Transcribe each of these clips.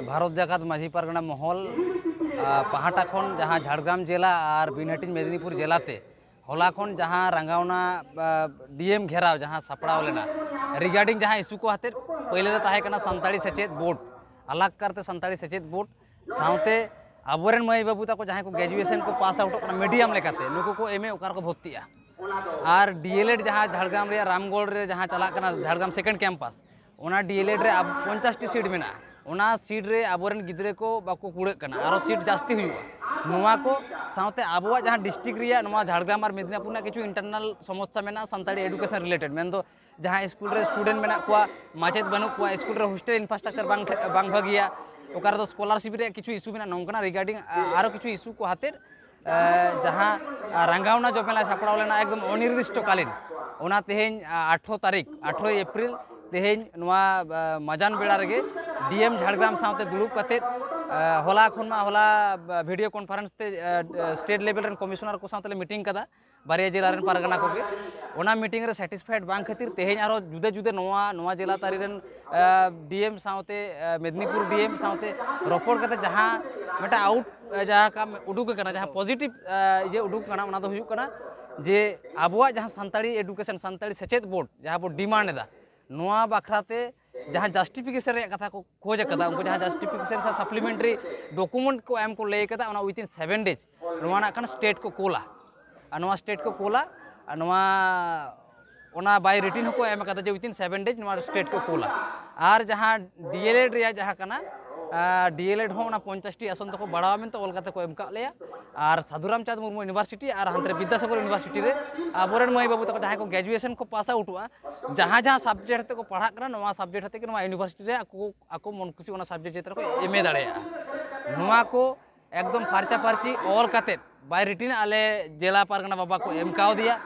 भारत जाकात माझी पारगना महल पहाटा खन जहाँ झाड़ग्राम जिला और बिनहाटी मेदिनीपुर जिलाते होला खन जहाँ रंगावना डीएम घेराव जहाँ सपड़ाव लेना रिगार्डिंग जहाँ इशू को हाते पहले तहकना सानताड़ी सेचेद बोर्ड अलग करते सानताड़ी सेचेद बोर्ड साउते अबोरेन मई बाबू तक जहाँ को ग्रेजुएशन को पास आउट मीडियम लेकाते नुकु को एमए ओकार को भर्तिया और डीएलएड जहाँ झाड़ग्राम रे रामगढ़ रे जहाँ चलाकना झाड़ग्राम सेकेंड कैंपस ओना डीएलएड रे 50 टी सीट मेना ओना सीट रे अबोरेन गिद्रे को बाको कुड़े कना आरो सीट जास्ती हुआ नुआ को साउते आबुआ जहाँ डिस्ट्रिक्ट रिया नुआ झाड़ग्राम और मेदिनीपुर ना किछु इंटरनल समस्या मेना सानताड़ी एडुकेशन रिलेटेड मेन दो जहाँ स्कूल रे स्टूडेंट मेना कुआ माचेद बनु कुआ स्कूल रे हॉस्टल इंफ्रास्ट्रक्चर बांग भागिया ओकार दो स्कॉलरशिप रे किछु इशू मेना नोंकना रिगार्डिंग आरो किछु इशू को हातेर जहाँ रंगावना जो पहला छापड़ा लेना एकदम अनिर्दिष्टकालीन ओना तेहेन 8 तारीख 8 एप्रिल तेहेन नुआ मजान बेड़ा रेगे डीएम झाड़ग्राम साउते दुड़ुब कते होला खन होला वीडियो कॉन्फ्रेंस ते स्टेट लेवल रेन कमिश्नर को साउते मीटिंग कदा बारिया जिला रेन पारगना को ओना मीटिंग रे सैटिस्फाइड बांग खातिर तेहेन आरो जुदे जुदे नोआ जिला तारी रेन डीएम साउते मेदिनीपुर डीएम साउते रोपड़ कते जहाँ मेटा आउट जहाँ का उडुक कना जहाँ पॉजिटिव ये उडुक कना ओना दो हुयुक कना जे आबुआ जहाँ सानताड़ी एडुकेशन सानताड़ी सेचेद बोर्ड जहाँ बो डिमांड एदा नोआ बाखराते जहाँ जस्टिफिकेशन रे कथा को खोज कदा उनको जहाँ जस्टिफिकेशन से सप्लीमेंट्री डॉक्यूमेंट को एम को ले कदा विदिन 7 डेज नोआ ना खान स्टेट को कोला नोआ स्टेट को कोला नोआ ओना बाय रिटिन को एम कदा जे विदिन 7 डेज नोआ स्टेट को कोला और जहाँ डीएलएड रे जहाँ कना डीएलएड हो 50 टी आसन तक बढ़ावा में तो ओलकाते को एम का लेया और साधुराम चाँद मुर्मू यूनिवर्सिटी और हांते विद्यासागर यूनिवर्सिटी रे आबोरेन मई बाबू तक जहाँ को ग्रेजुएशन को पास आउटवा जहाँ जहाँ सब्जेक्ट हते को पढ़ा करना नोआ सब्जेक्ट हते नोआ यूनिवर्सिटी रे आको मन खुशी ओना सब्जेक्ट जेतर को एमए दाड़ेया नोआ को एकदम फार्चा फार्ची ऑल काते बाय रिटिन आले जिला पारगना बाबा को एम काव दिया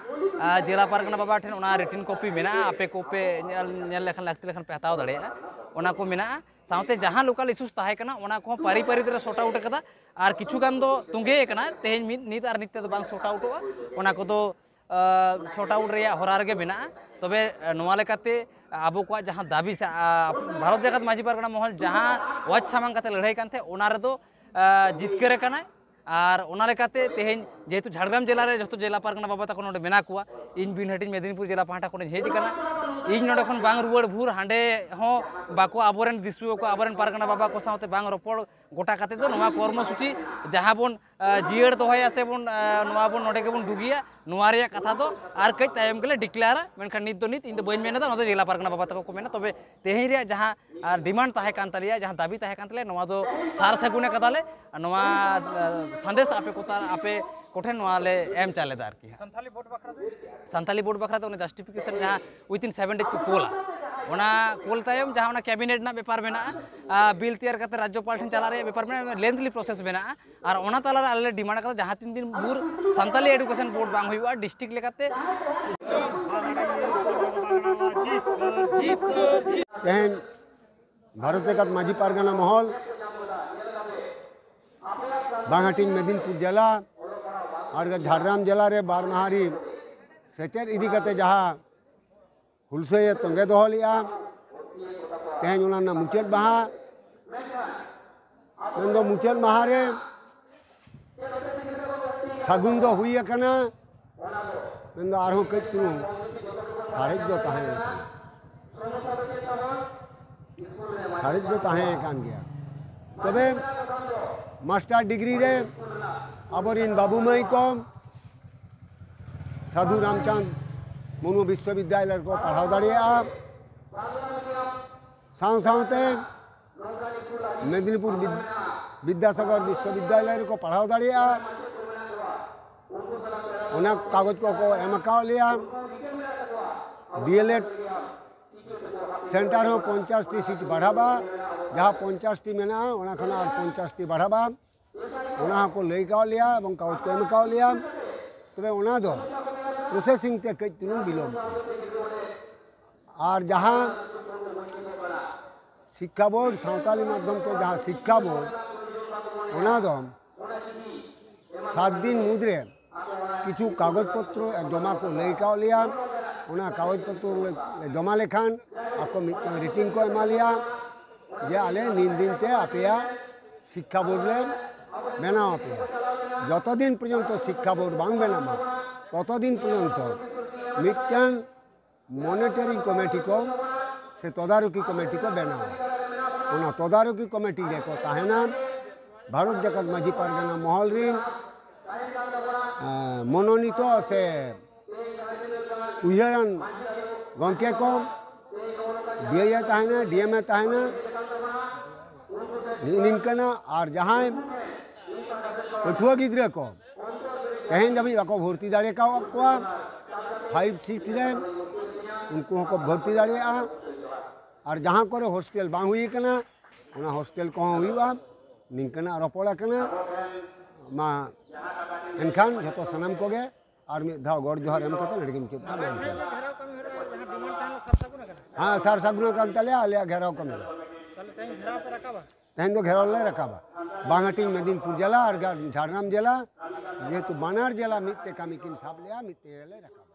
जिला पारगना बाबा ठेन ओना रिटिन कॉपी मेना आपे को पे नेल लेखन लागती लेखन पे हताव दाड़ेया ओना को मेना साउते जहाँ लोकल इशूस ताहे कना ओना को पारी पारी रे सॉर्ट आउट कदा और किछु गान दो तुंगे कना तेहेन नित और नित्य दो बांग सॉर्ट आउटवा ओना को दो सॉर्ट आउट रे होरार गे मेना तबे नोआ लेकाते आबो को जहाँ दाबी से भारत जाकात माझी पारगना महल जहाँ वाच सामांग काते लड़ाई कानथे ओना रे दो जितकेरे कना और ओना लेकाते तेहेन जेहेतु झाड़ग्राम जिला रे जतो जिला पारगना बाबा तक नोडे मेना कुआ इन बिनहाटी मेदिनीपुर जिला पाहाटा को हेज कना इन नोडे खन बांग रुवाड़ भूर हांडे हो बाको आबोरेन दिसुओ को आबोरेन पारगना बाबा को साउते बांग रोपड़ गोटा काते दो नोआ कर्मसूची जहाँ बोन जियड़ दोहया से बोन नोआ बोन नोडे के बोन डुगिया नोआ रे कथा दो आर कई तायम गेले डिक्लेयर मेनखान नित दो नित इन दो बइन मेना दो जिला पारगना बाबा तक को मेना तबे तेहेन रे जहाँ डिमांड ताहे कान तलिया जहाँ दाबी ताहे कान तले नोआ दो सार सगुने कदाले नोआ संदेश आपे कोतार आपे कोठे नोआले एम चालेदा आरकी सानताली बोर्ड बखरा तो जस्टिफिकेशन जहाँ विदिन 7 डेज को कोला ओना कोल तायम जहाँ ओना कैबिनेट ना बेपार मेना बिल तैयार करते राज्यपाल ठन चला रे बेपार में लेंथली प्रोसेस मेना और ओना ताला रे आले डिमांड करते जहाँ 3 दिन भूर सानताली एडुकेशन बोर्ड बांग हुआ डिस्ट्रिक्ट लेकाते तेहेन भारत जाकात माझी पारगना महल बांगाटी मेदिनीपुर जिला और झाड़ग्राम जिला रे बारमाहारी सेचेद इदी कते जहाँ हुलसे तंगे दोहो लिया तेहेन ओना मुचाद माहा मेन दो मुचाद माहा रे सागुन दो हुई कना मेन दो आरो कई तुनु सारेज दो ताहे सारेज दो ताहे कान गया तबे मास्टर डिग्री रे आबोरिन बाबू माई को साधु रामचंद मुर्मू विश्वविद्यालय को पढ़ाव दाड़िया साउते मेदिनीपुर विद्यासागर विश्वविद्यालय को पढ़ाव दाड़िया ओना कागज को एमकाव लिया डीएलएड सेंटर हो 50 टी सीट बढ़ावा जहाँ 50 टी मेना ओना खाना 50 टी बढ़ावा ओना को लैका लिया और कागज को एमकाव लिया तबे ओना दो प्रोसेसिंग ते कई तुनु बिलोम और जहाँ शिक्षा बोर्ड सावताली माध्यम ते जहाँ शिक्षा बोर्ड ओना दो 7 दिन मुद्रे किछु कागज पत्र जमा को लई का लिया उना कागज पत्र जमा लेखान आको मिटन रेटिंग को एमा लिया जे आले नीन दिन ते आपेया शिक्षा बोर्ड ले बनाओ आपेया जत दिन पर्यंत शिक्षा बोर्ड बांग बनामा तत दिन पर्यंत मिटन मॉनिटरिंग कमेटी को से तदारकी कमेटी को बनाओ उना तदारकी कमेटी रे को ताहेना भारत जगत माझी पारगना महल रिन मनोनीत से उयरन गंके को डीए ताहेना डीएम ताहेना निंकना और जहाँ पठुआ गिद्रे को कहीं जब को भर्ती दाड़े का 5-6 रे उनको को भर्ती दाड़े और जहाँ करे हॉस्टेल बांग हुई कना उना हॉस्टेल को हुआ निंकना रपड़ा कना मा एनखान जतो सनम को गे और मिद धाव गड़ जोहर एम कते नडगी मुचुत का मेन हाँ सार सागुन कान तले आलिया घेराव कमी तेहन दो घेराव ले रखाबा बांगाटी मेदिनीपुर जिला और झारग्राम जिला जेहेतु बानार जिला मित्ते कामी किन साब लिया मित्ते ले रखा